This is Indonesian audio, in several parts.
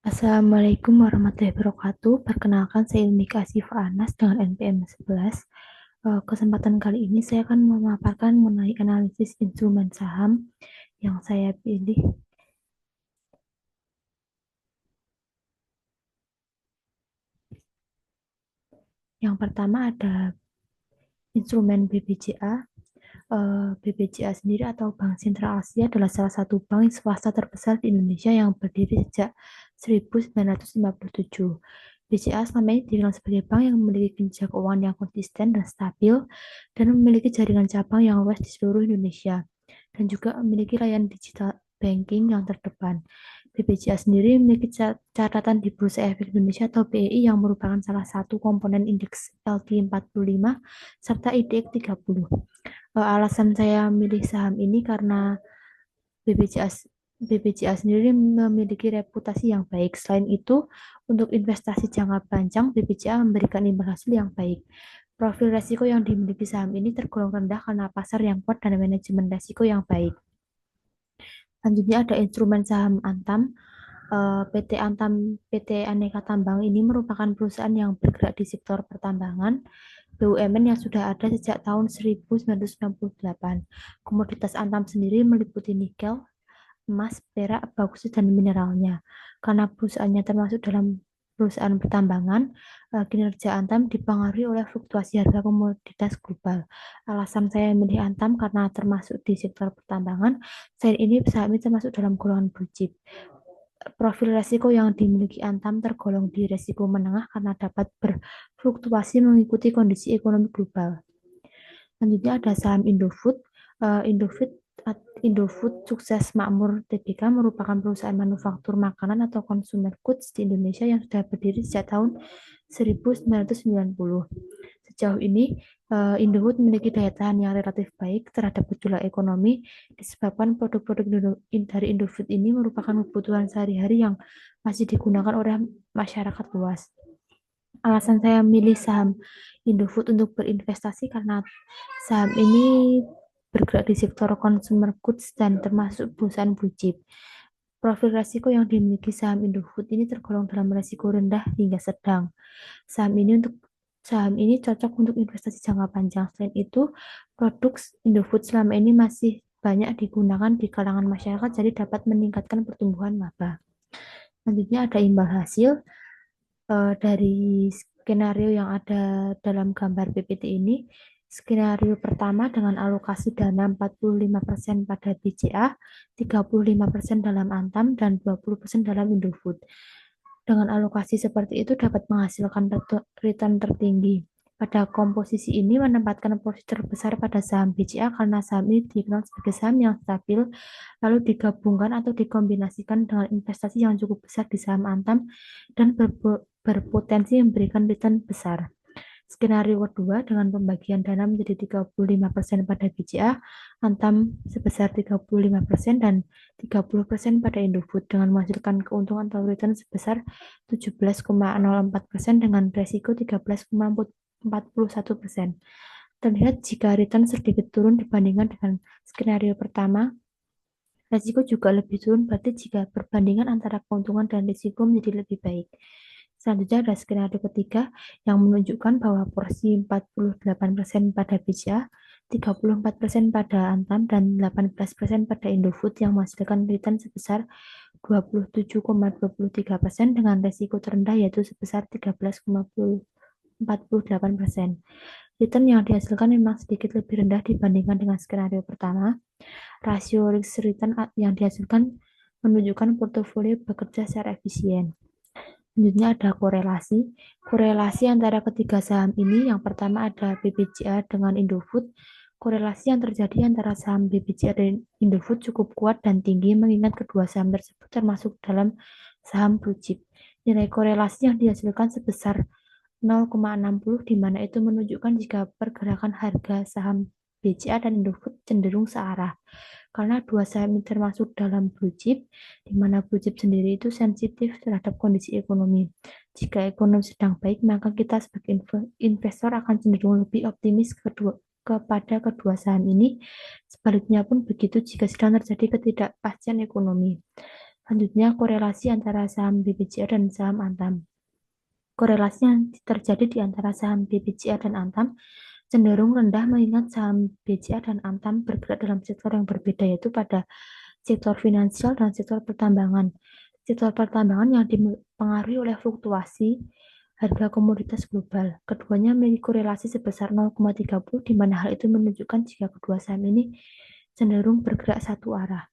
Assalamualaikum warahmatullahi wabarakatuh. Perkenalkan, saya Ilmika Asifa Anas dengan NPM 11. Kesempatan kali ini saya akan memaparkan mengenai analisis instrumen saham yang saya pilih. Yang pertama ada instrumen BBCA. BBCA sendiri atau Bank Sentral Asia adalah salah satu bank swasta terbesar di Indonesia yang berdiri sejak 1957. BCA selama ini dikenal sebagai bank yang memiliki kinerja keuangan yang konsisten dan stabil dan memiliki jaringan cabang yang luas di seluruh Indonesia dan juga memiliki layanan digital banking yang terdepan. BBCA sendiri memiliki catatan di Bursa Efek Indonesia atau BEI yang merupakan salah satu komponen indeks LQ45 serta IDX 30. Alasan saya milih saham ini karena BBCA BBCA sendiri memiliki reputasi yang baik. Selain itu, untuk investasi jangka panjang, BBCA memberikan imbal hasil yang baik. Profil resiko yang dimiliki saham ini tergolong rendah karena pasar yang kuat dan manajemen resiko yang baik. Selanjutnya ada instrumen saham Antam. PT Antam, PT Aneka Tambang ini merupakan perusahaan yang bergerak di sektor pertambangan BUMN yang sudah ada sejak tahun 1998. Komoditas Antam sendiri meliputi nikel, emas, perak, bauksit, dan mineralnya. Karena perusahaannya termasuk dalam perusahaan pertambangan, kinerja Antam dipengaruhi oleh fluktuasi harga komoditas global. Alasan saya memilih Antam karena termasuk di sektor pertambangan, selain ini saham ini termasuk dalam golongan blue chip. Profil resiko yang dimiliki Antam tergolong di resiko menengah karena dapat berfluktuasi mengikuti kondisi ekonomi global. Selanjutnya ada saham Indofood. Indofood Indofood Sukses Makmur Tbk merupakan perusahaan manufaktur makanan atau consumer goods di Indonesia yang sudah berdiri sejak tahun 1990. Sejauh ini, Indofood memiliki daya tahan yang relatif baik terhadap gejolak ekonomi disebabkan produk-produk dari Indofood ini merupakan kebutuhan sehari-hari yang masih digunakan oleh masyarakat luas. Alasan saya memilih saham Indofood untuk berinvestasi karena saham ini bergerak di sektor consumer goods dan termasuk perusahaan blue chip. Profil risiko yang dimiliki saham Indofood ini tergolong dalam risiko rendah hingga sedang. Saham ini cocok untuk investasi jangka panjang. Selain itu, produk Indofood selama ini masih banyak digunakan di kalangan masyarakat, jadi dapat meningkatkan pertumbuhan laba. Selanjutnya ada imbal hasil dari skenario yang ada dalam gambar PPT ini. Skenario pertama dengan alokasi dana 45% pada BCA, 35% dalam Antam, dan 20% dalam Indofood. Dengan alokasi seperti itu dapat menghasilkan return tertinggi. Pada komposisi ini menempatkan porsi terbesar pada saham BCA karena saham ini dikenal sebagai saham yang stabil, lalu digabungkan atau dikombinasikan dengan investasi yang cukup besar di saham Antam dan berpotensi memberikan return besar. Skenario kedua dengan pembagian dana menjadi 35% pada BCA, Antam sebesar 35% dan 30% pada Indofood dengan menghasilkan keuntungan atau return sebesar 17,04% dengan resiko 13,41%. Terlihat jika return sedikit turun dibandingkan dengan skenario pertama, resiko juga lebih turun, berarti jika perbandingan antara keuntungan dan risiko menjadi lebih baik. Selanjutnya ada skenario ketiga yang menunjukkan bahwa porsi 48% pada BCA, 34% pada Antam, dan 18% pada Indofood yang menghasilkan return sebesar 27,23% dengan resiko terendah yaitu sebesar 13,48%. Return yang dihasilkan memang sedikit lebih rendah dibandingkan dengan skenario pertama. Rasio risk return yang dihasilkan menunjukkan portofolio bekerja secara efisien. Selanjutnya ada korelasi. Korelasi antara ketiga saham ini, yang pertama ada BBCA dengan Indofood. Korelasi yang terjadi antara saham BBCA dan Indofood cukup kuat dan tinggi mengingat kedua saham tersebut termasuk dalam saham blue chip. Nilai korelasi yang dihasilkan sebesar 0,60 di mana itu menunjukkan jika pergerakan harga saham BCA dan Indofood cenderung searah. Karena dua saham ini termasuk dalam blue chip, di mana blue chip sendiri itu sensitif terhadap kondisi ekonomi. Jika ekonomi sedang baik, maka kita sebagai investor akan cenderung lebih optimis kepada kedua saham ini. Sebaliknya pun begitu jika sedang terjadi ketidakpastian ekonomi. Selanjutnya, korelasi antara saham BBCA dan saham Antam. Korelasi yang terjadi di antara saham BBCA dan Antam cenderung rendah mengingat saham BCA dan Antam bergerak dalam sektor yang berbeda, yaitu pada sektor finansial dan sektor pertambangan. Sektor pertambangan yang dipengaruhi oleh fluktuasi harga komoditas global. Keduanya memiliki korelasi sebesar 0,30, di mana hal itu menunjukkan jika kedua saham ini cenderung bergerak satu arah.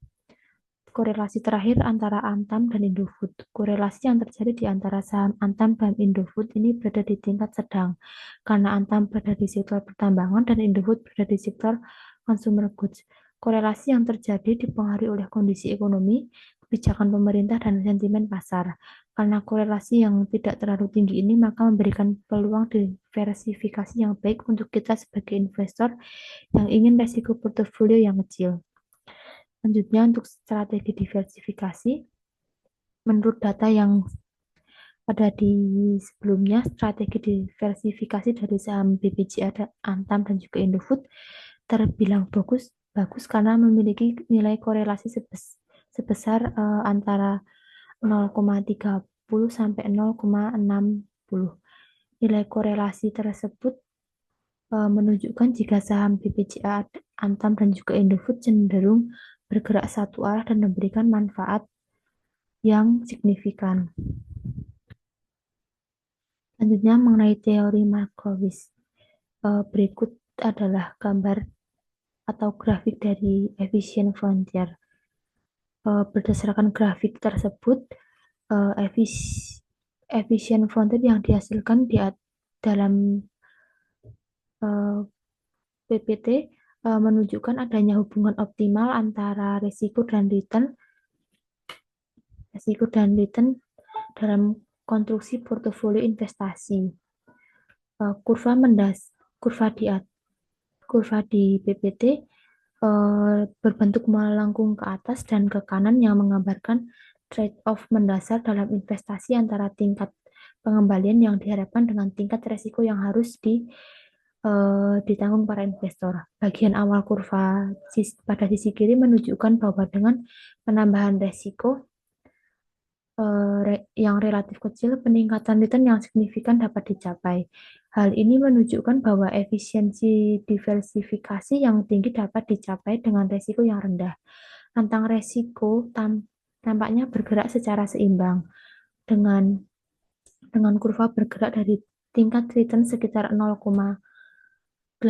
Korelasi terakhir antara Antam dan Indofood. Korelasi yang terjadi di antara saham Antam dan Indofood ini berada di tingkat sedang, karena Antam berada di sektor pertambangan dan Indofood berada di sektor consumer goods. Korelasi yang terjadi dipengaruhi oleh kondisi ekonomi, kebijakan pemerintah, dan sentimen pasar. Karena korelasi yang tidak terlalu tinggi ini, maka memberikan peluang diversifikasi yang baik untuk kita sebagai investor yang ingin resiko portofolio yang kecil. Selanjutnya, untuk strategi diversifikasi, menurut data yang ada di sebelumnya, strategi diversifikasi dari saham BBCA, Antam, dan juga Indofood terbilang bagus karena memiliki nilai korelasi sebesar antara 0,30 sampai 0,60. Nilai korelasi tersebut menunjukkan jika saham BBCA, Antam, dan juga Indofood cenderung bergerak satu arah dan memberikan manfaat yang signifikan. Selanjutnya mengenai teori Markowitz. Berikut adalah gambar atau grafik dari efficient frontier. Berdasarkan grafik tersebut, efficient frontier yang dihasilkan di dalam PPT menunjukkan adanya hubungan optimal antara risiko dan return dalam konstruksi portofolio investasi. Kurva di PPT berbentuk melengkung ke atas dan ke kanan yang menggambarkan trade-off mendasar dalam investasi antara tingkat pengembalian yang diharapkan dengan tingkat risiko yang harus ditanggung para investor. Bagian awal kurva pada sisi kiri menunjukkan bahwa dengan penambahan risiko yang relatif kecil, peningkatan return yang signifikan dapat dicapai. Hal ini menunjukkan bahwa efisiensi diversifikasi yang tinggi dapat dicapai dengan risiko yang rendah. Rentang risiko tampaknya bergerak secara seimbang dengan kurva bergerak dari tingkat return sekitar 0,80%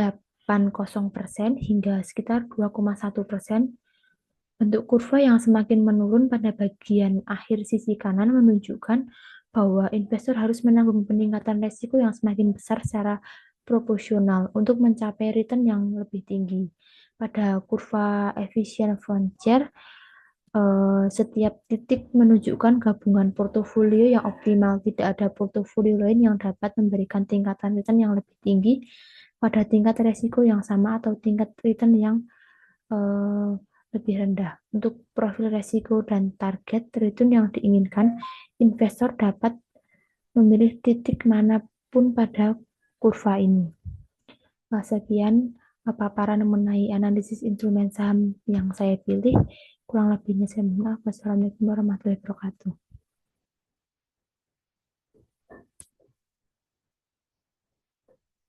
hingga sekitar 2,1%. Bentuk kurva yang semakin menurun pada bagian akhir sisi kanan menunjukkan bahwa investor harus menanggung peningkatan risiko yang semakin besar secara proporsional untuk mencapai return yang lebih tinggi. Pada kurva efficient frontier, setiap titik menunjukkan gabungan portofolio yang optimal. Tidak ada portofolio lain yang dapat memberikan tingkatan return yang lebih tinggi pada tingkat risiko yang sama atau tingkat return yang lebih rendah. Untuk profil risiko dan target return yang diinginkan, investor dapat memilih titik manapun pada kurva ini. Sekian paparan mengenai analisis instrumen saham yang saya pilih. Kurang lebihnya saya mohon maaf. Wassalamualaikum warahmatullahi wabarakatuh.